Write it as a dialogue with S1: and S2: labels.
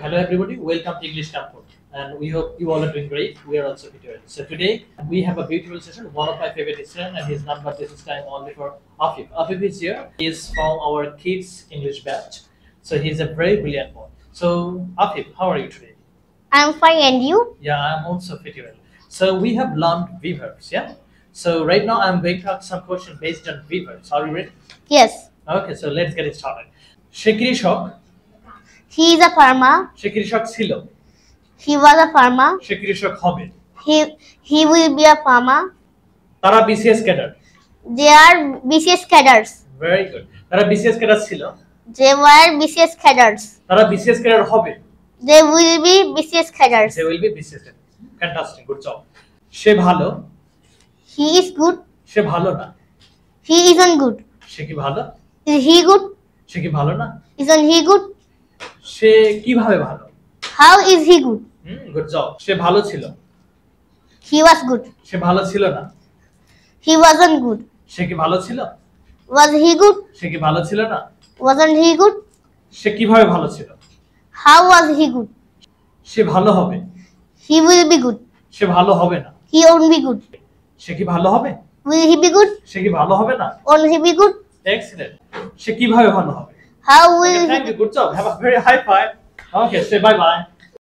S1: Hello everybody, welcome to English Campus, and we hope you all are doing great. We are also pretty well. So today we have a beautiful session. One of my favorite students, and his number this time only for Afif. Afif is here. He is from our kids English batch. So he's a very brilliant boy. So Afif, how are you today?
S2: I'm fine, and you?
S1: Yeah, I'm also pretty well. So we have learned verbs, yeah. So right now I'm going to ask some questions based on verbs. Are you ready?
S2: Yes.
S1: Okay, so let's get it started. সে কৃষক
S2: He is a farmer.
S1: সে কৃষক ছিল
S2: He was a farmer.
S1: সে কৃষক হবে
S2: He will be a farmer.
S1: তারা BCS cadre
S2: They are BCS cadets.
S1: Very good তারা BCS cadre ছিল
S2: They were BCS cadets.
S1: তারা BCS cadre হবে
S2: They will be BCS cadets.
S1: they will be BCS cadre fantastic good job সে ভালো
S2: He is good.
S1: সে ভালো না
S2: He isn't good.
S1: সে কি ভালো
S2: Is he good?
S1: সে কি ভালো না
S2: Isn't he good?
S1: সে কিভাবে ভালো
S2: How is he good?
S1: Good job সে ভালো ছিল
S2: He was good.
S1: সে ভালো ছিল না
S2: He wasn't good.
S1: সে কি ভালো ছিল
S2: Was he good?
S1: সে কি ভালো ছিল না
S2: Wasn't he good?
S1: সে কিভাবে ভালো ছিল
S2: How was he good?
S1: সে ভালো হবে
S2: He will be good.
S1: সে ভালো হবে না
S2: He won't be good.
S1: সে কি ভালো হবে
S2: Will he be good?
S1: সে কি ভালো হবে না
S2: Won't he be good?
S1: Excellent সে কিভাবে ভালো হবে
S2: How will
S1: thank you good job have a very high five okay সে বাই বাই